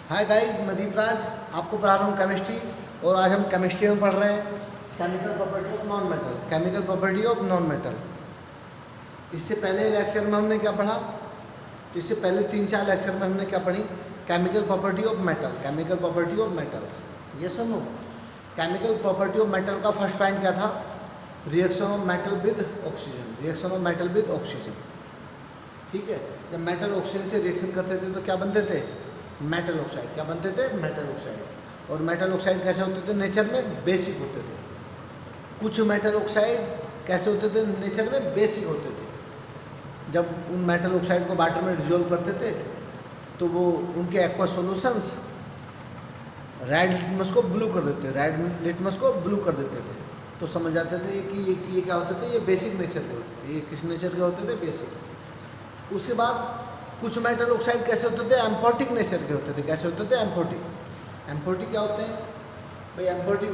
Hi guys, मैं दीपराज आपको पढ़ा रहा हूँ केमिस्ट्री। और आज हम केमिस्ट्री में पढ़ रहे हैं chemical property of non metal. Chemical property of non metal. इससे पहले लेक्चर में हमने क्या पढ़ा? इससे पहले 3-4 लेक्चर में हमने क्या पढ़ी? Chemical property of metal, chemical property of metals. ये सुनो, केमिकल प्रॉपर्टी ऑफ मेटल का फर्स्ट पॉइंट क्या था? Reaction of metal with oxygen. Reaction of metal with oxygen, ठीक है। जब मेटल ऑक्सीजन से रिएक्शन करते थे तो क्या बनते थे? Metal oxide. क्या बनते थे? Metal oxide. और मेटल ऑक्साइड कैसे होते थे? नेचर में बेसिक होते थे। कुछ मेटल ऑक्साइड कैसे होते थे? नेचर में बेसिक होते थे। जब उन मेटल ऑक्साइड को वाटर में डिजोल्व करते थे तो वो उनके एक्वा सॉल्यूशंस रेड लिटमस को ब्लू कर देते, रेड लिटमस को ब्लू कर देते थे। तो समझ जाते थे कि ये क्या होते थे? ये बेसिक नेचर के होते थे। ये किस नेचर के होते थे? बेसिक। उसके बाद कुछ मेटल ऑक्साइड कैसे होते थे? एम्फोटिक नेचर के होते थे। कैसे होते थे? एम्फोटिक। एम्फोटिक क्या होते हैं भाई? एम्फोटिक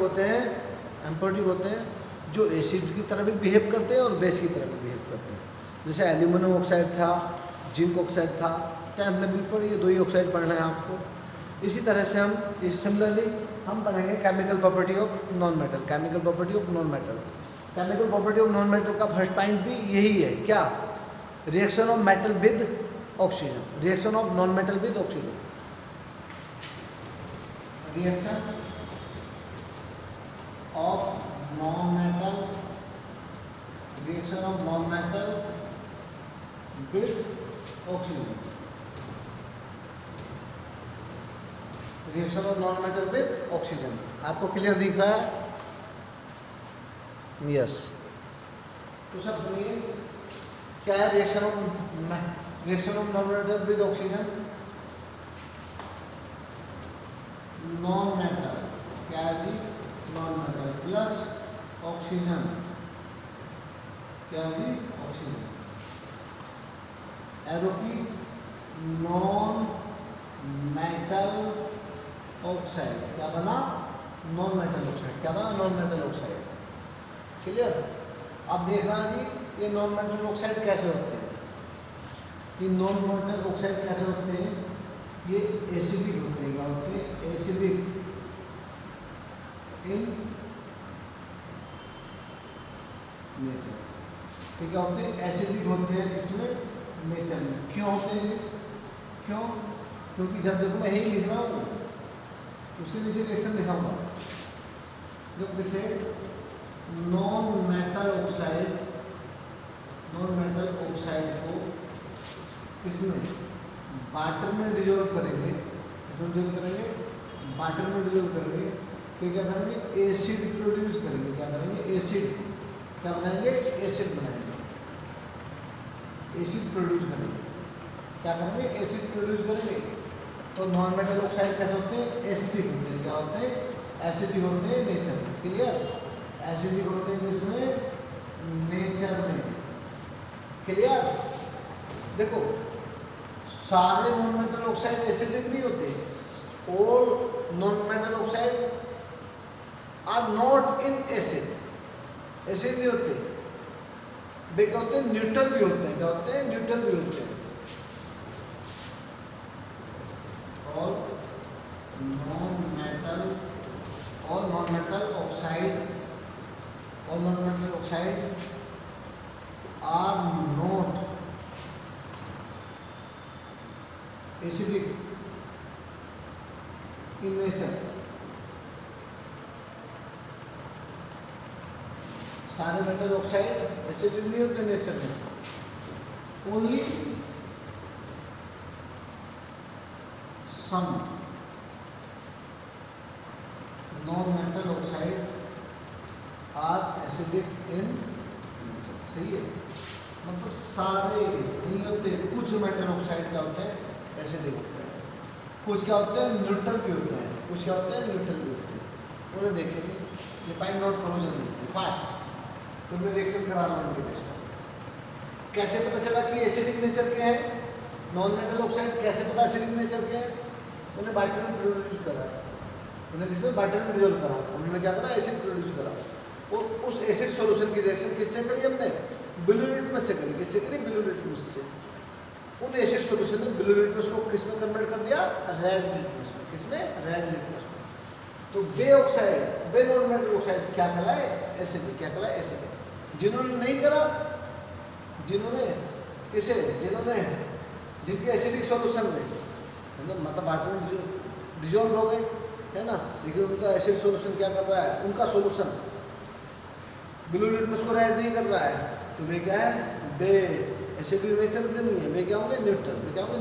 होते हैं जो एसिड की तरह भी बिहेव करते हैं और बेस की तरह भी बिहेव करते हैं। जैसे एल्यूमिनियम ऑक्साइड था, जिंक ऑक्साइड था। 10th में बिल्कुल ये 2 ही ऑक्साइड पढ़ना है आपको। इसी तरह से हम सिमिलरली हम पढ़ेंगे chemical property of non metal. Chemical property of non metal. Chemical property of non metal का फर्स्ट पॉइंट भी यही है। क्या? Reaction of metal with oxygen. Reaction of non metal with oxygen. Reaction of non metal, reaction of non metal with oxygen. Reaction of non metal with oxygen. आपको clear दिख रहा है? Yes. तो सब सुनिए, क्या है reaction of non metal with oxygen? Non metal क्या है जी? नॉन मेटल प्लस ऑक्सीजन क्या है जी? ऑक्सीजन। एरो की नॉन मेटल ऑक्साइड क्या बना? Non metal oxide. क्या बना? Non metal oxide. क्लियर? अब देखना जी, ये नॉन मेटल ऑक्साइड कैसे होते हैं? ये नॉन मेटल ऑक्साइड कैसे होते हैं? ये एसिडिक होते हैं। क्या होते हैं? Acidic in nature. तो क्या होते हैं? एसिडिक होते हैं इसमें नेचर में। क्यों होते हैं? क्यों? क्योंकि जब देखो मैं यही लिख रहा हूँ उसके नीचे रिएक्शन लिखाऊंगा। जब इसे नॉन मेटल ऑक्साइड को किसमें? वाटर में डिजोल्व करेंगे। इसमें डिजोल्व करेंगे, वाटर में डिजोल्व करेंगे तो क्या करेंगे? एसिड प्रोड्यूस करेंगे। क्या करेंगे? एसिड। क्या बनाएंगे? एसिड बनाएंगे। एसिड प्रोड्यूस करेंगे। क्या करेंगे? एसिड प्रोड्यूस करेंगे। तो नॉन मेटल ऑक्साइड कैसे होते हैं? एसिडिक होते हैं। क्या होते हैं? एसिडिक होते हैं नेचर में। क्लियर? एसिडिक होते हैं किसमें? नेचर में। क्लियर? देखो, सारे नॉन मेटल ऑक्साइड एसिडिक नहीं होते। All non metal oxide are not in acid. Acid नहीं होते। वे क्या होते हैं? न्यूट्रल भी होते हैं। क्या होते हैं? न्यूट्रल भी होते हैं। All non metal oxide are not acidic in nature. सारे मेटल ऑक्साइड एसिडिक नहीं होते नेचर में। Only some non metal oxide are acidic in nature. सही है? मतलब सारे नहीं होते। कुछ मेटल ऑक्साइड क्या होते हैं? एसिडिक होते हैं। कुछ क्या होते हैं? न्यूट्रल भी होते हैं। कुछ क्या होते हैं? न्यूट्रल भी होते हैं। उन्हें देखेंगे। ये पॉइंट नोट करो जल्दी फास्ट। तो मैं रिएक्शन करा रहा हूँ उनके बेस पर। कैसे पता चला कि एसिडिक नेचर के हैं नॉन मेटल ऑक्साइड? कैसे पता एसिडिक नेचर के हैं? उन्हें वाटर में प्रोड्यूस करा। उन्हें किसमें? वाटर में डिजोल्व करा। उन्होंने क्या करा? एसिड प्रोड्यूस करा। और उस एसिड सॉल्यूशन की रिएक्शन किससे करी हमने? ब्लू लिटमस से करी। किससे करी? ब्लू लिटमस से। उन एसिड सॉल्यूशन ने ब्लू लिटमस को किस में कन्वर्ट कर दिया? रेड लिटमस में। किसमें? रेड लिटमस में। तो बे ऑक्साइड, बे नॉन मेटल ऑक्साइड क्या कहलाए? एसिडिक। क्या कहलाए? एसिडिक। जिन्होंने नहीं करा, जिन्होंने किसे, जिन्होंने जिनके एसिडिक सॉल्यूशन में मतलब वाटर में डिजोल्व हो गए, है ना, लेकिन उनका एसिड सॉल्यूशन क्या कर रहा है? उनका सॉल्यूशन ब्लू लिटमस को रेड नहीं कर रहा है, तो वे क्या है? बे एसिडिक नेचर के नहीं है, वे क्या होंगे? न्यूट्रल। वे क्या होंगे?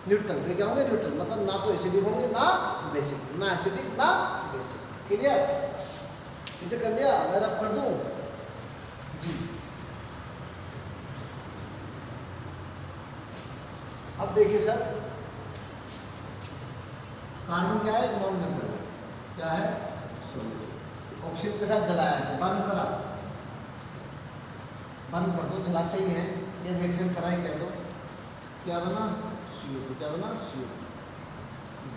न्यूट्रल। वे क्या होंगे? न्यूट्रल। मतलब ना तो एसिडिक होंगे ना बेसिक, ना एसिडिक ना बेसिक। क्लियर? इसे कर लिया? मैं रब कर दूं जी। अब देखिए सर, कार्बन क्या है? Non metal. क्या है? सॉलिड। ऑक्सीजन के साथ जलाया, ऐसे बंद करा, बंद कर दो, जलाते ही हैं, ये रिएक्शन करा ही कह दो, क्या बना? CO2। क्या बना? CO2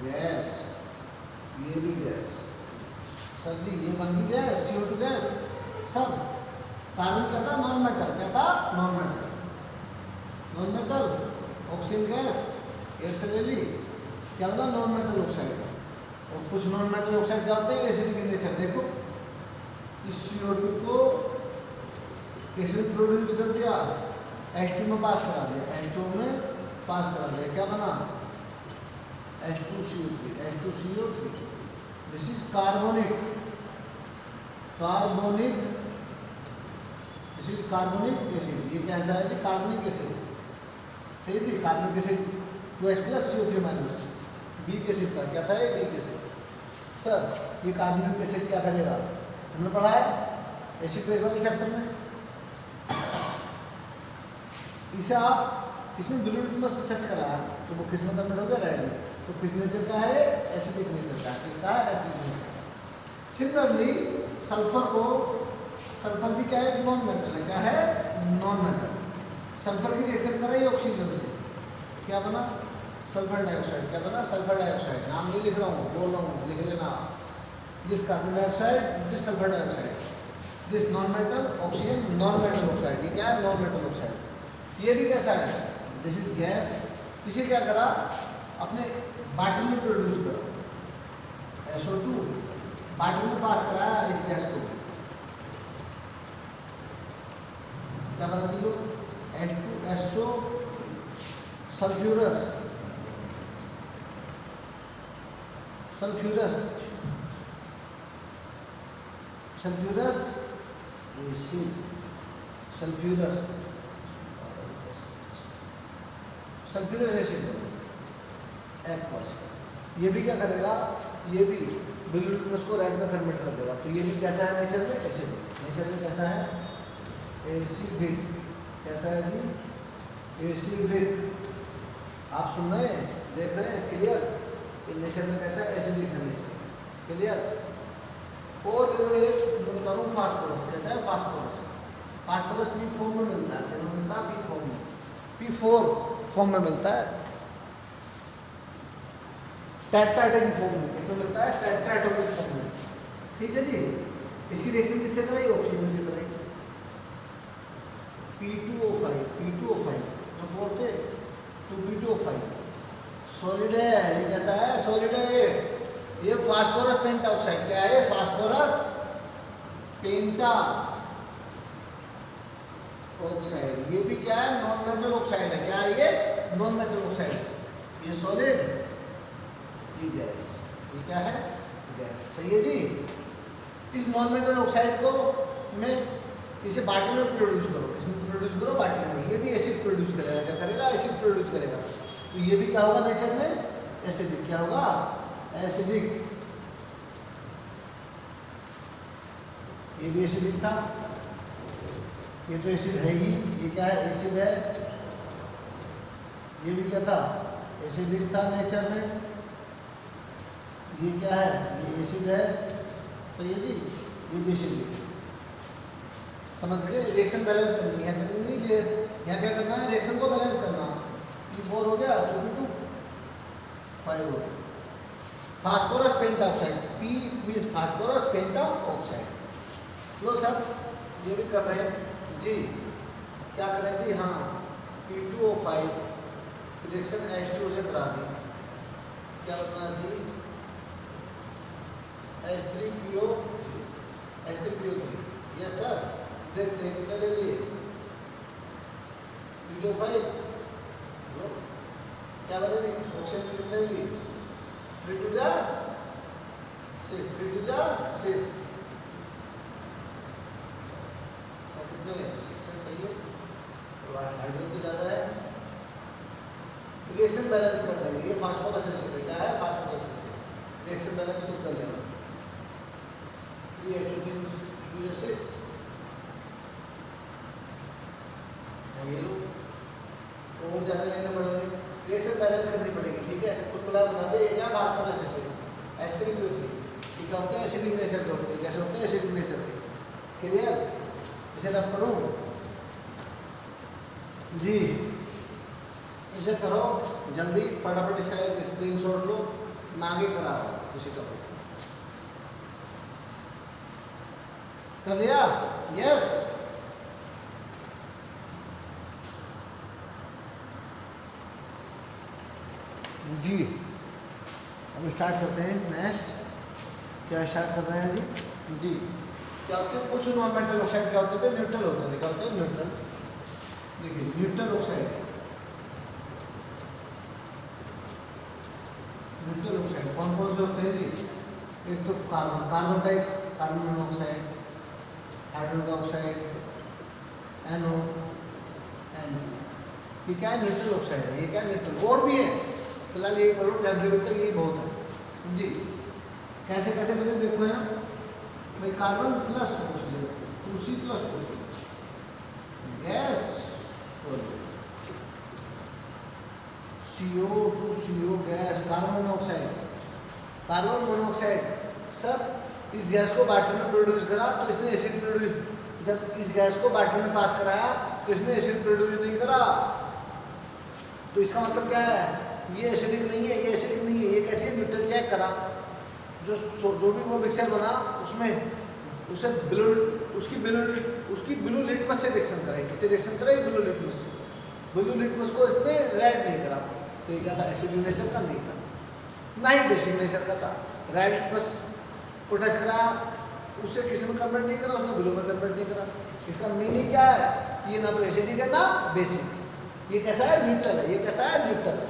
gas. ये भी गैस सर जी, ये बन गई gas, CO2 gas sir. Carbon क्या था? Non metal. क्या था? Non metal. Non metal oxygen gas, air से ले ली, क्या बना? Non metal oxide. और कुछ नॉन मेटल ऑक्साइड क्या होते हैं? Acidic in nature. देखो इस CO2 को किसने प्रोड्यूस कर दिया? H2 में पास करा दिया, H2 में पास करा दिया, क्या बना? H2CO3, H2CO3। This is carbonic, carbonic, this is carbonic acid. ये कैसा है जी? Carbonic acid. सही जी, carbonic acid 2H+ CO3 minus, weak acid था। क्या था ये? Weak acid. सर ये कार्बोनिक एसिड क्या करेगा? हमने पढ़ा है एसिड बेस वाले चैप्टर में। इसे आप इसमें ब्लू लिटमस टच कराया तो वो किस में कन्वर्ट हो गया? रेड में। तो किस नेचर का है? एसिडिक नेचर का है। किसका है? एसिडिक नेचर का। सिमिलरली सल्फर को, सल्फर भी क्या है? नॉन मेटल है। क्या है? Non metal. सल्फर की रिएक्शन कराई ऑक्सीजन से, क्या बना? Sulphur dioxide. क्या बना? Sulphur dioxide. नाम नहीं लिख रहा हूँ, बोल रहा हूँ, लिख लेना। This carbon dioxide, this sulphur dioxide, this non metal oxygen, non metal oxide. ये क्या है? Non metal oxide. ये भी कैसा है? This is gas. इसे क्या करा? अपने बाटल में प्रोड्यूस करा, SO2 बाटल में पास कराया इस गैस को, क्या बना जी लोग? H2SO sulphurous, sulphurous, sulphurous acid, sulphurous, sulphurous acid aqueous. ये भी क्या करेगा? ये भी ब्लू लिटमस को रेड में कन्वर्ट कर देगा। तो ये भी कैसा है नेचर में? एसिडिक। नेचर में कैसा है? एसिडिक। कैसा है जी? एसिडिक। आप सुन रहे हैं, देख रहे हैं? क्लियर? ये नेचर में कैसा है? एसिडिक है नेचर। क्लियर? और एक बता रहा हूँ, फास्फोरस। कैसा है? फास्फोरस। फास्फोरस P फॉर्म में मिलता है। क्या मिलता है? P फॉर्म में, P4 फॉर्म में मिलता है, टेट्राएटॉमिक फॉर्म में। इसमें मिलता है टेट्राएटॉमिक फॉर्म में। ठीक है जी। इसकी रिएक्शन किससे कराई? ऑक्सीजन से कराई। P2O5, P2O5 जो 4 थे, 2P2O5 सॉलिड है। ये कैसा है? सॉलिड है। ये फास्फोरस पेंटाऑक्साइड। क्या है? फास्फोरस पेंटा ऑक्साइड। ये भी क्या है? नॉन मेटल ऑक्साइड है। क्या है ये? Non metal oxide. ये सॉलिड, ये गैस। ये क्या है? गैस। सही है जी। इस नॉन मेटल ऑक्साइड को में इसे बाटल में प्रोड्यूस करो, इसमें प्रोड्यूस करो बाटल में। ये भी एसिड प्रोड्यूस करेगा। क्या करेगा? एसिड प्रोड्यूस करेगा। तो ये भी क्या होगा नेचर में? एसिडिक। क्या होगा? एसिडिक। ये भी एसिडिक था, ये तो एसिड है ही। ये क्या है? एसिड है। ये भी क्या था? एसिडिक था नेचर में। ये क्या है? ये एसिड है। सही है जी। ये भी एसिडिक। समझ गए? रिएक्शन बैलेंस करनी है, करेंगे यहाँ क्या करना है? रिएक्शन को बैलेंस करना। P4 हो गया, 2P2 5 हो गया। Phosphorus pentoxide, P means phosphorus pentoxide. लो सर, ये भी कर रहे हैं जी। क्या करें जी? हाँ, P2O5 रिएक्शन H2O से करा दी, क्या बनना जी H3PO3 यस सर। देखते हैं कितना ले लिए P2O5 क्या बनेगी ऑक्सीजन कितने लिए 3 2 जा 6 3 2 जा 6 और कितने 6 है सही है तो हाइड्रोजन तो ज़्यादा है। रिएक्शन बैलेंस कर देंगे, ये फास्फोरस एसिड है, क्या है फास्फोरस एसिड। रिएक्शन बैलेंस को कर लेना 3H2 ये लो और ज़्यादा लेने पड़ेंगे, रिएक्शन बैलेंस करनी पड़ेगी, ठीक है। कुल मिला बता दे ये क्या फास्फोरस एसिड H3PO3 ठीक है होते हैं एसिडिक नेचर के होते हैं, कैसे होते हैं एसिडिक नेचर के, क्लियर। इसे रब करूँ जी, इसे करो जल्दी फटाफट, इसका एक स्क्रीनशॉट लो, मैं आगे करा रहा हूँ इसी टॉपिक कर लिया यस। जी अब स्टार्ट करते हैं नेक्स्ट, क्या स्टार्ट कर रहे हैं जी क्या होते हैं कुछ नॉन मेटल ऑक्साइड क्या होते थे न्यूट्रल होते थे, क्या होते हैं न्यूट्रल। देखिए न्यूट्रल ऑक्साइड कौन कौन से होते हैं जी, एक तो कार्बन का एक कार्बन मोनोऑक्साइड, हाइड्रोजन का ऑक्साइड NO ये क्या है न्यूट्रल ऑक्साइड है, ये क्या न्यूट्रल और भी है फिलहाल यही करो 10 लेवल तक यही बहुत है जी। कैसे कैसे बने देखो यहाँ भाई carbon plus oxygen 2C plus gas CO2CO gas carbon monoxide sir इस गैस को वाटर में प्रोड्यूस करा तो इसने एसिड प्रोड्यूस, जब इस गैस को वाटर में पास कराया तो इसने एसिड प्रोड्यूस नहीं करा, तो इसका मतलब क्या है ये एसिडिक नहीं है, ये एसिडिक नहीं है, ये कैसे न्यूट्रल चेक करा, जो भी वो मिक्सचर बना उसमें उसे उसकी ब्लू लिटमस से रिएक्शन कराई, किससे रिएक्शन कराई ब्लू लिटमस को इसने रेड नहीं करा, तो ये क्या था एसिडिक नेचर का नहीं था, ना ही बेसिक नेचर का था। रेड लिटमस को टच करा उसे किसी में कन्वर्ट नहीं करा, उसने ब्लू में कन्वर्ट नहीं करा। इसका मीनिंग क्या है कि ये ना तो एसिडिक है ना बेसिक, ये कैसा है न्यूट्रल है, ये कैसा है न्यूट्रल है,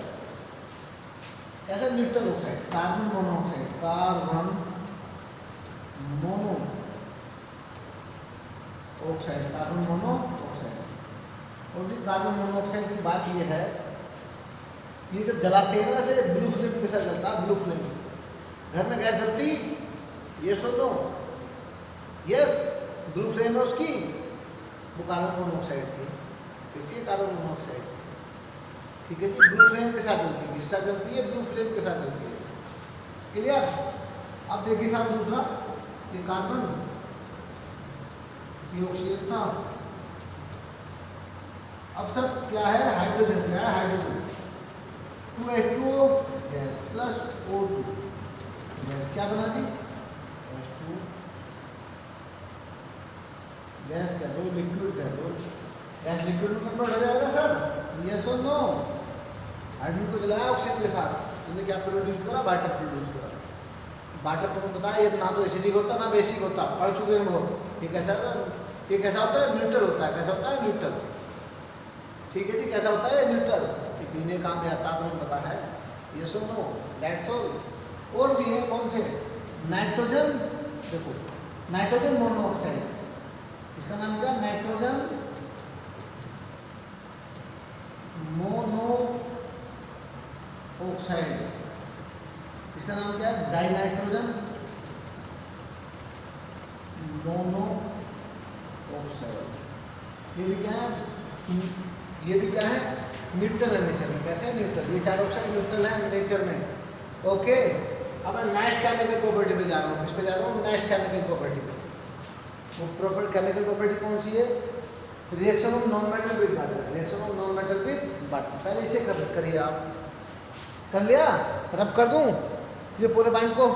कैसा neutral oxide carbon monoxide carbon monoxide. और जी कार्बन मोनोऑक्साइड की बात ये है, ये जब जलाते हैं ना से ब्लू फ्लेम के साथ जलता है, ब्लू फ्लेम घर में गैस जलती ये सुनो यस ब्लू फ्लेम है उसकी, वो कार्बन मोनोऑक्साइड की, इसलिए कार्बन मोनोऑक्साइड ठीक है जी। ब्लू फ्लेम के साथ जलती है, किसके साथ जलती है ब्लू फ्लेम के साथ जलती है, क्लियर। अब देखिए साथ दूसरा ये कार्बन ये ऑक्सीजन था, अब सर क्या है हाइड्रोजन, क्या है hydrogen 2H2O gas plus O2 gas, क्या बना जी H2 गैस कह दो लिक्विड कह दो, गैस लिक्विड में कन्वर्ट हो जाएगा सर यस और नो। हाइड्रोजन को जलाया ऑक्सीजन के साथ, इसने क्या प्रोड्यूस करा वाटर प्रोड्यूस करा। वाटर तुमको बताया ये ना तो एसिडिक होता ना बेसिक होता, पढ़ चुके हैं वो। ये कैसा था, ये कैसा होता है न्यूट्रल होता है, कैसा होता है न्यूट्रल, ठीक है जी कैसा होता है न्यूट्रल, ये पीने काम में आता तुम्हें पता है यस और नो दैट्स ऑल। और भी है कौन से नाइट्रोजन, देखो नाइट्रोजन मोनोऑक्साइड, इसका नाम क्या नाइट्रोजन मोनो ऑक्साइड, इसका नाम क्या है डाइनाइट्रोजन मोनो ऑक्साइड। ये भी क्या है, ये भी क्या है न्यूट्रल है नेचर में, कैसे है न्यूट्रल, ये चार ऑक्साइड न्यूट्रल है नेचर में। ओके अब मैं नेक्स्ट केमिकल प्रॉपर्टी पे जा रहा हूँ, किस पे जा रहा हूँ नेक्स्ट केमिकल प्रॉपर्टी पे। वो प्रॉपर केमिकल प्रॉपर्टी कौन सी है, reaction of non metal with water, reaction of non metal with water. पहले इसे करिए आप, कर लिया, रब कर दूं ये पूरे पॉइंट को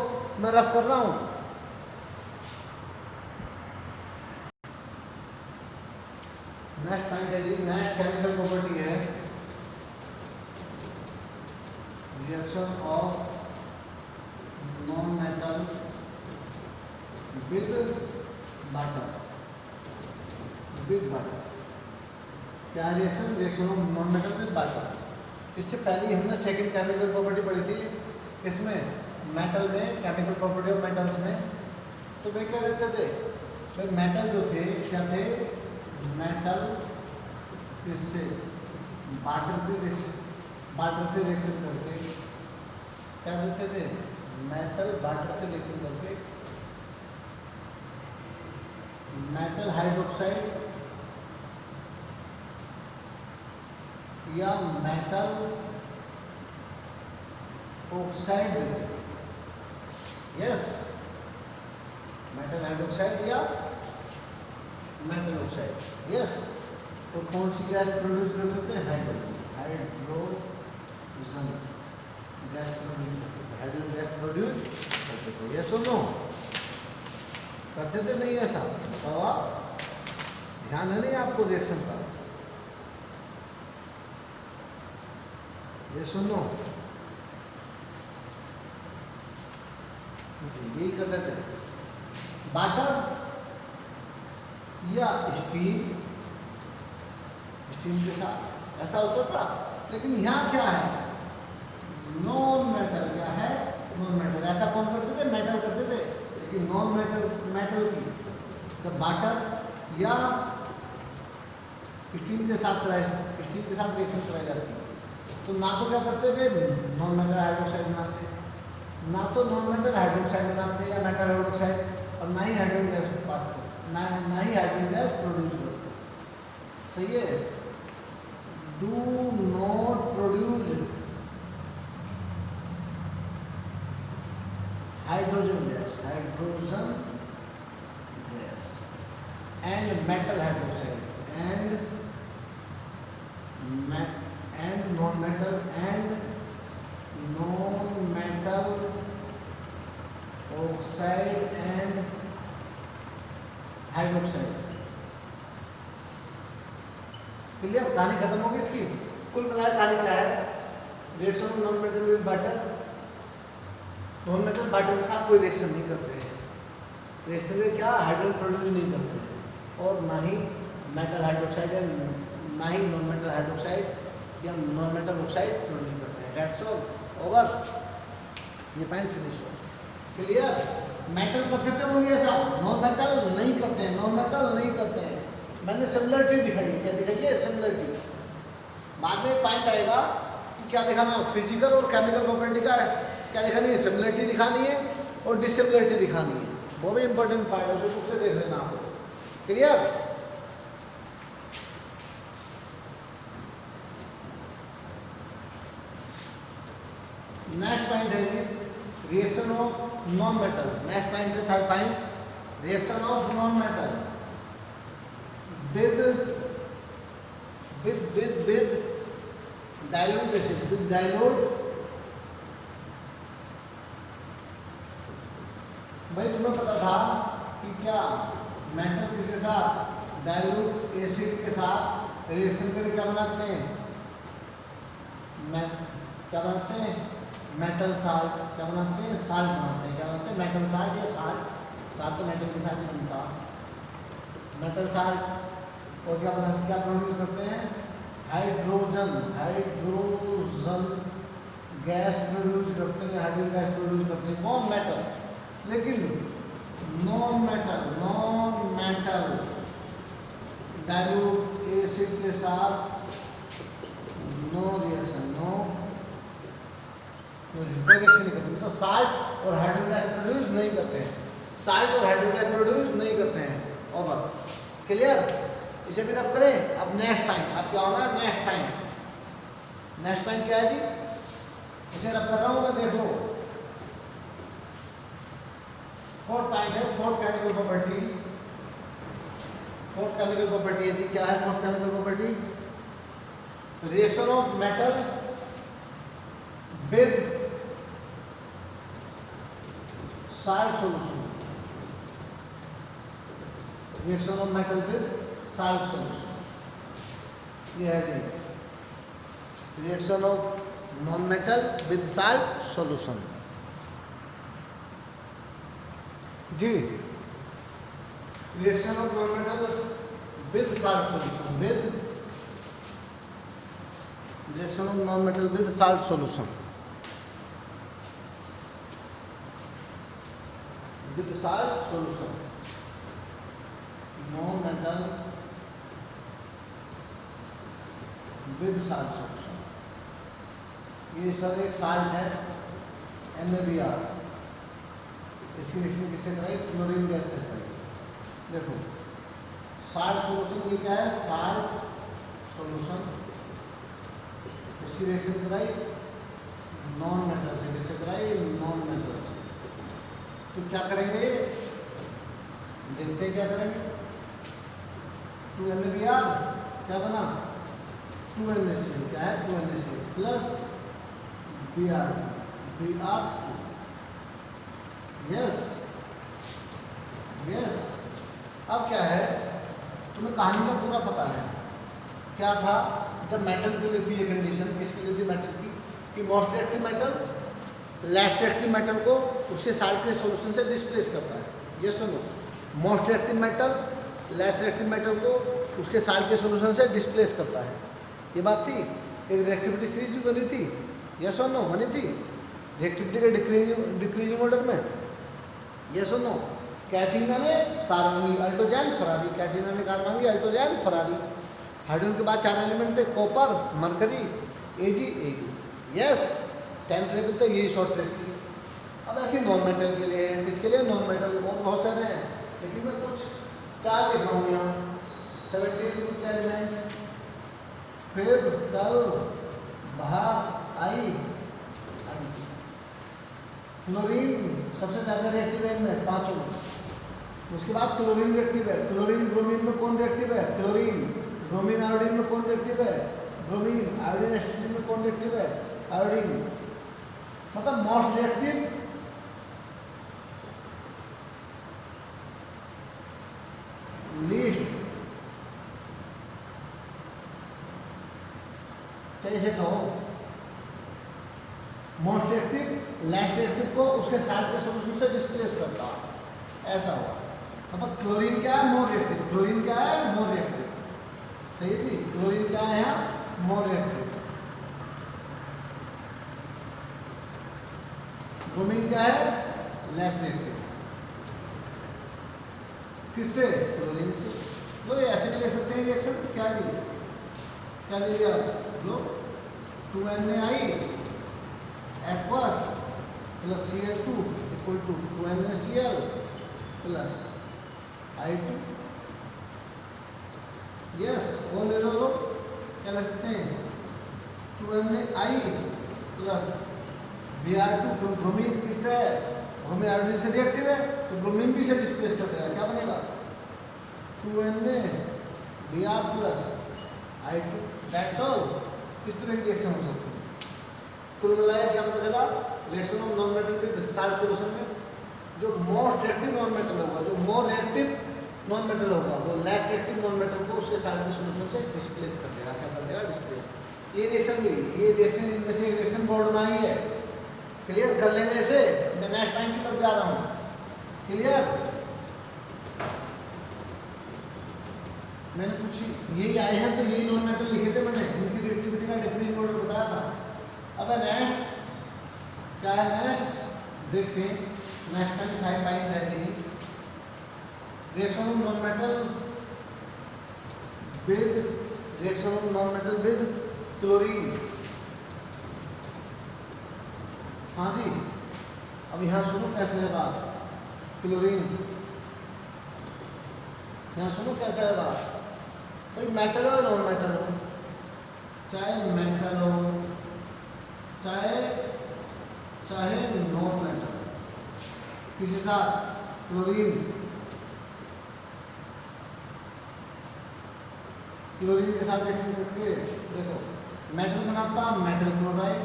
मैं रफ कर रहा हूं। नेक्स्ट पॉइंट है जी, नेक्स्ट केमिकल प्रॉपर्टी है reaction of non metal with water, क्या reaction? Reaction of non metal with water. इससे पहले हमने सेकंड केमिकल प्रॉपर्टी पढ़ी थी, इसमें मेटल में केमिकल प्रॉपर्टी ऑफ मेटल्स में। तो भाई क्या देखते थे भाई, मेटल जो थे क्या थे, मेटल इससे वाटर से रिएक्शन करके क्या देते थे, मेटल वाटर से रिएक्शन करके मेटल हाइड्रोक्साइड या मेटल ऑक्साइड देते थे। यस, मेटल हाइड्रोक्साइड या मेटल ऑक्साइड। यस, तो कौन सी गैस प्रोड्यूस कर देते हैं? हाइड्रोजन गैस प्रोड्यूस करते थे। यस और नो, करते थे नहीं ऐसा? बताओ आप, ध्यान है नहीं आपको रिएक्शन का? ये सुनो, यही करते थे। वाटर या स्टीम के साथ ऐसा होता था, लेकिन यहाँ क्या है, नॉन मेटल। क्या है? Non metal. ऐसा कौन करते थे? मेटल करते थे, लेकिन नॉन मेटल की जब वाटर या स्टीम के साथ रिएक्शन कराई जाती है, तो ना तो क्या करते थे, नॉन मेटल हाइड्रोक्साइड बनाते, ना तो नॉन मेटल हाइड्रोक्साइड बनाते या मेटल हाइड्रोक्साइड, और ना ही हाइड्रोजन गैस पास करते, ना ही हाइड्रोजन गैस प्रोड्यूस करते। सही है? Do not produce hydrogen gas and metal hydroxide and non metal oxide and hydroxide. Clear? कहानी खत्म होगी इसकी। कुल मिलाकर कहानी क्या है, reaction of non metal with water, non metal water के साथ कोई रिएक्शन नहीं करते हैं, रिएक्शन में क्या हाइड्रोजन प्रोड्यूस नहीं करते हैं, और ना ही मेटल हाइड्रोक्साइड या ना ही नॉन मेटल हाइड्रोक्साइड या नॉन मेटल ऑक्साइड प्रोड्यूस करते हैं। दैट्स ऑल, ओवर, ये पॉइंट फिनिश हो। क्लियर? मेटल करते थे होंगे ऐसा, नॉन मेटल नहीं करते हैं, नॉन मेटल नहीं करते हैं। मैंने सिमिलरिटी दिखाई है, क्या दिखाई है? सिमिलरिटी। बाद में पॉइंट आएगा कि क्या दिखाना, फिजिकल और केमिकल प्रॉपर्टी का क्या दिखानी है, सिमिलरिटी दिखानी है और डिसिमिलरिटी दिखानी है। वो भी इंपॉर्टेंट पार्ट है, उसे बुक से देख लेना आप। क्लियर? नेक्स्ट पॉइंट है जी, reaction of non metal. Next point है third point, reaction of non metal with dilute acid, with dilute। भाई तुम्हें पता था कि क्या मेटल किसके साथ, डाइल्यूट एसिड के साथ रिएक्शन करके क्या बनाते हैं, क्या बनाते हैं, मेटल साल्ट। क्या बनाते हैं? साल्ट बनाते हैं। क्या बनाते हैं? मेटल साल्ट या साल्ट तो मेटल के साथ ही बनता, मेटल साल्ट। और क्या प्रोड्यूस करते हैं? हाइड्रोजन गैस प्रोड्यूस करते हैं, हाइड्रोजन गैस प्रोड्यूस करते हैं। कौन? मेटल। लेकिन नॉन मेटल डाइल्यूट एसिड के साथ नो रिएक्शन नहीं करते, मतलब साल्ट और हाइड्रोजन गैस प्रोड्यूस नहीं करते हैं, साल्ट और हाइड्रोजन गैस प्रोड्यूस नहीं करते हैं। ओवर। क्लियर? इसे भी रब करें। अब नेक्स्ट पॉइंट, अब क्या होना है? नेक्स्ट पॉइंट क्या है जी? इसे रब कर रहा हूं मैं, देख लो। फोर्थ पॉइंट है, fourth chemical property. Fourth chemical property है जी, क्या है fourth chemical property? Reaction of metal with salt solution. Reaction of metal with salt solution, ये है जी। Reaction of non metal with salt solution. जी, reaction of non metal with salt solution, with reaction of non metal with salt solution, with salt solution, non metal with salt solution. ये sir एक salt है NaBr, इसकी reaction किससे कराई? Chlorine gas से कराई। देखो साल्ट सॉल्यूशन, ये क्या है? साल्ट सॉल्यूशन, इसकी रिएक्शन कराई नॉन मेटल से, किससे कराई? नॉन मेटल से। तो क्या करेंगे, देखते हैं क्या करेंगे। 2NaBr क्या बना? 2NaCl, क्या है? 2NaCl plus Br2। Yes yes. अब क्या है, तुम्हें कहानी का पूरा पता है। क्या था जब मेटल की लिए थी ये कंडीशन, किसकी लिए थी? मेटल की, कि most reactive metal less reactive metal को उसके साल्ट के सॉल्यूशन से डिस्प्लेस करता है। ये सुनो, most reactive metal less reactive metal को उसके साल्ट के सॉल्यूशन से डिस्प्लेस करता है। ये बात थी, एक रिएक्टिविटी सीरीज भी बनी थी। यस और नो? बनी थी रिएक्टिविटी के डिक्रीजिंग ऑर्डर में। यस और नो? कैटिना ने कार्बोंगी अल्टोजैन फरारी, कैटिना ने कार्बोंगी अल्टोजैन फरारी। हाइड्रोजन के बाद 4 एलिमेंट थे, copper, mercury, Ag, Ag। Yes, 10th level तक यही शॉर्ट ट्रिक थी। अब ऐसे नॉन मेटल के लिए है, किसके लिए? Non metal. और बहुत सारे हैं, लेकिन मैं कुछ 4 लिख रहा हूँ यहाँ। 17 एलिमेंट, फिर कल बाहर आई क्लोरीन सबसे ज़्यादा रिएक्टिव है इनमें, 5 में। उसके बाद क्लोरीन रिएक्टिव है। क्लोरीन ब्रोमीन में कौन रिएक्टिव है? क्लोरीन। ब्रोमीन आयोडीन में कौन रिएक्टिव है? ब्रोमीन। आयोडीन एस्ट्रोजन में कौन रिएक्टिव है? आयोडीन। मतलब मोस्ट रिएक्टिव लीस्ट, चाहिए से कहो, मोस्ट रिएक्टिव लेस रिएक्टिव को उसके साल्ट के सॉल्यूशन से डिस्प्लेस करता है। ऐसा हुआ, मतलब क्लोरीन क्या है? More reactive. क्लोरीन क्या है? More reactive. सही है जी, क्लोरीन क्या है यहाँ? More reactive. ब्रोमीन क्या है? Less reactive. किससे? क्लोरीन से। लो ये ऐसे भी ले सकते हैं रिएक्शन। क्या जी, क्या ले लिया? लो 2NaI aqueous plus Cl2 equal to 2NaCl plus I2। Yes, वो ले लो लोग, क्या ले सकते हैं? 2NaI plus Br2। ब्रोमीन किससे है? ब्रोमीन आयोडीन से रिएक्टिव है, तो ब्रोमीन भी से डिस्प्लेस कर देगा। क्या बनेगा? 2NaBr plus I2। That's all. किस तरह की रिएक्शन हो सकती है? कुल मिलाकर क्या पता चला? Reaction of non metal with salt solution में जो मोस्ट रिएक्टिव नॉन मेटल होगा, जो मोर रिएक्टिव नॉन मेटल होगा, वो लेस रिएक्टिव नॉन मेटल को उसके साल्ट के सॉल्यूशन से डिस्प्लेस कर देगा। क्या कर देगा? डिस्प्लेस। ये रिएक्शन भी, ये रिएक्शन इनमें से एक रिएक्शन बोर्ड में आई है। क्लियर कर लेंगे इसे। मैं नेक्स्ट टाइम की तरफ जा रहा हूँ। क्लियर? मैंने कुछ यही आए हैं, तो यही नॉन मेटल लिखे थे मैंने, इनकी रिएक्टिविटी का डिक्रीजिंग ऑर्डर बताया था। अब नेक्स्ट क्या है? नेक्स्ट देखते हैं। नेक्स्ट टाइम 5 पाई है जी, reaction of non metal with reaction of non metal with chlorine. हाँ जी, अब यहाँ सुनो कैसे है बात। क्लोरीन, यहाँ सुनो कैसे है बात। भाई मेटल हो नॉन मेटल हो, चाहे मेटल हो चाहे नॉन मेटल, किसी साथ क्लोरीन के साथ रिएक्शन करके देखो, मेटल बनाता मेटल क्लोराइड,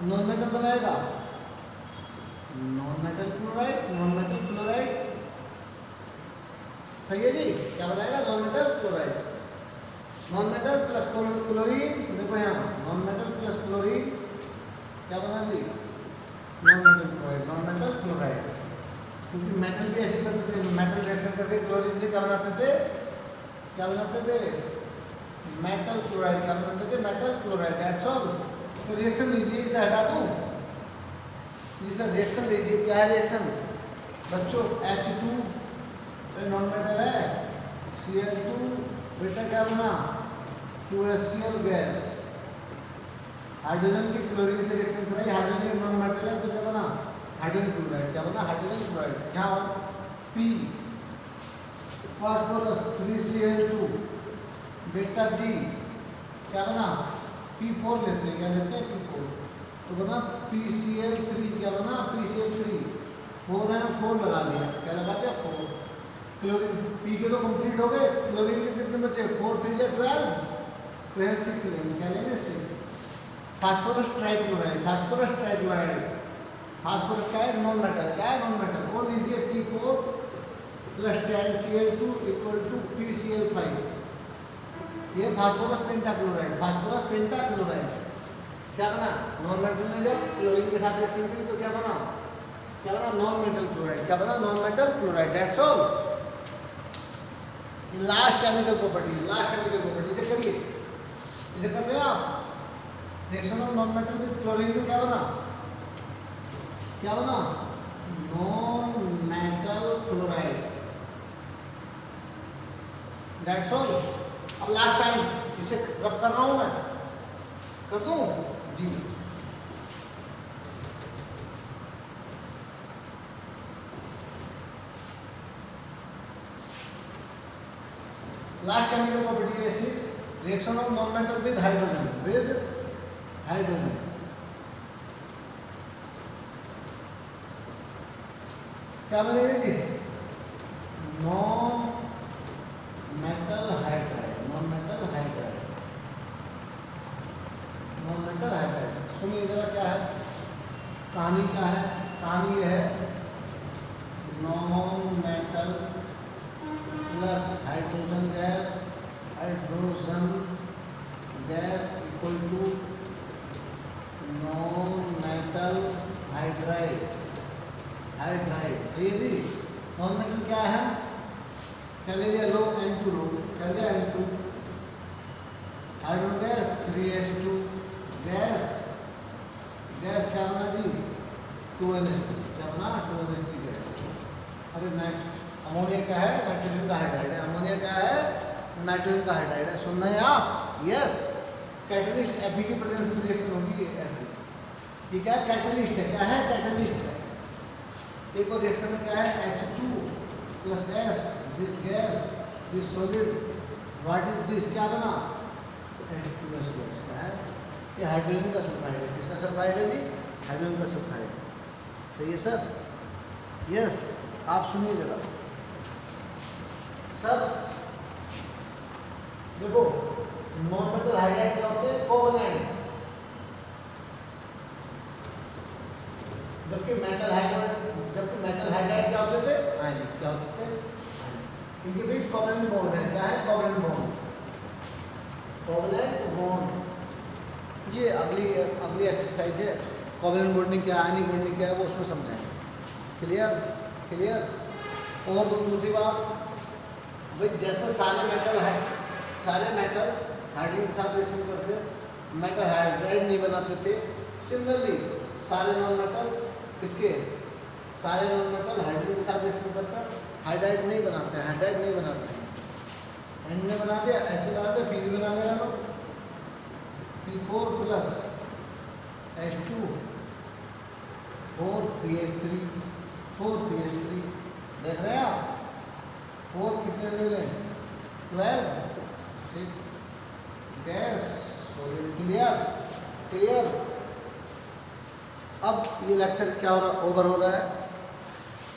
नॉन मेटल बनाएगा non metal chloride, non metal chloride. सही है जी, क्या बनाएगा? Non metal chloride. Non metal plus chlorine, देखो यहाँ नॉन मेटल प्लस क्लोरीन क्या बना जी, non metal chloride, non metal chloride. क्योंकि मेटल भी ऐसे करते थे, मेटल रिएक्शन करके क्लोरीन से क्या बनाते थे, क्या बनाते थे, मेटल क्लोराइड, क्या बनाते थे, मेटल क्लोराइड। That's all. तो रिएक्शन लीजिए, इसे हटा दूँ, जिसका रिएक्शन लीजिए, क्या है रिएक्शन बच्चों, H2 नॉन मेटल है, Cl2 बेटा क्या बना, 2HCl गैस, हाइड्रोजन की क्लोरीन से रिएक्शन कराई, हाइड्रोजन नॉन मेटल है तो क्या बना, हाइड्रोजन क्लोराइड, क्या बना, हाइड्रोजन क्लोराइड। क्या P फास्फोरस 3Cl2 बेटा G क्या बना, P4 लेते हैं, क्या लेते हैं, P4 तो बना PCl3, क्या बना, PCl3, 4 है, 4 लगा दिया, क्या लगा दिया, 4। क्लोरीन P के तो कंप्लीट हो गए, क्लोरीन के कितने बचे, 4 3 12, तो यहाँ 6 लेंगे, क्या लेंगे, 6। Phosphorus trichloride, phosphorus trichloride, phosphorus का है नॉन मेटल, क्या है नॉन मेटल, और लीजिए P4 plus 10Cl2 equal to PCl5, ये फास्फोरस पेंटाक्लोराइड, फास्फोरस पेंटाक्लोराइड क्या बना, नॉन मेटल ने जब क्लोरीन के साथ रिएक्शन की तो क्या बना, नॉन मेटल क्लोराइड, क्या बना, non metal chloride. That's all. Last chemical property, last chemical property, इसे करिए, इसे कर रहे हैं आप, reaction of non metal with chlorine में क्या बना, non metal chloride. That's all. अब लास्ट टाइम इसे रब कर रहा हूं मैं, कर दूं जी। लास्ट केमिकल प्रॉपर्टी है 6, reaction of non metal with hydrogen, क्या बनेगा जी, non metal hydride, non metal hydride, non metal hydride. सुनिए जरा क्या है कहानी, क्या है कहानी, ये है non metal plus hydrogen gas equal to non metal hydride, सही है जी। नॉन मेटल क्या है, क्या ले लिया, लो N2 लो, क्या लिया N2, hydrogen gas 3H2 gas क्या बना जी, 2NH3, क्या बना, 2NH3 गैस। अरे अमोनिया क्या है, नाइट्रोजन का हाइड्राइड है, अमोनिया क्या है, नाइट्रोजन का हाइड्राइड है। सुन रहे हैं आप, यस। कैटलिस्ट Fe की प्रेजेंस में रिएक्शन होगी, Fe क्या है, कैटलिस्ट है, क्या है, कैटलिस्ट है। एक और रिएक्शन में क्या है, H2 plus S, this gas, this solid, what is this, क्या बना, H2S गैस, क्या है, ये हाइड्रोजन का सल्फाइड है, किसका सल्फाइड है जी, हाइड्रोजन का सल्फाइड। सही है सर, यस। आप सुनिए जरा सर, देखो नॉन मेटल हाइड्राइड क्या होते हैं, कोवैलेंट, जबकि मेटल हाइड्राइड क्या होते थे, आयनिक, क्या होते थे, इनके बीच कोवैलेंट बॉन्ड है, क्या है, कोवैलेंट बॉन्ड। ये अगली एक्सरसाइज है, कोवैलेंट बॉन्डिंग क्या है, आयनिक बॉन्डिंग क्या है, वो उसमें समझाएंगे। क्लियर। और दूसरी बात, भाई जैसे सारे मेटल हाइड्रोजन के साथ रिएक्शन करके मेटल हाइड्राइड नहीं बनाते थे, सिमिलरली सारे नॉन मेटल हाइड्रोजन के साथ रिएक्शन करकर हाइड्राइड नहीं बनाते हैं। N ने बना दिया, S बना दिया, P भी बना देगा, P4 प्लस H2 4PH3 देख रहे हैं आप, 4 कितने ले लें, 12 6 गैस सॉलिड। क्लियर। अब ये लेक्चर क्या हो रहा, ओवर हो रहा है।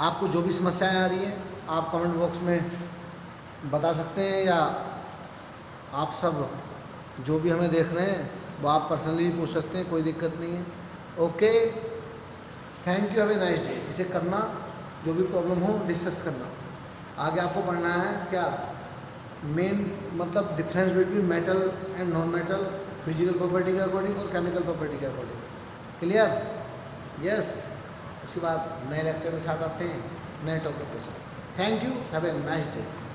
आपको जो भी समस्याएं आ रही हैं आप कमेंट बॉक्स में बता सकते हैं, या आप सब जो भी हमें देख रहे हैं वो आप पर्सनली पूछ सकते हैं, कोई दिक्कत नहीं है। Okay, thank you, have a nice day. इसे करना, जो भी प्रॉब्लम हो डिस्कस करना। आगे आपको पढ़ना है क्या, मेन मतलब difference between metal and non metal, physical property के अकॉर्डिंग और केमिकल प्रॉपर्टी के अकॉर्डिंग। क्लियर? यस। उसके बाद नए लेक्चर के साथ आते हैं, नए टॉपिक के साथ। Thank you, have a nice day.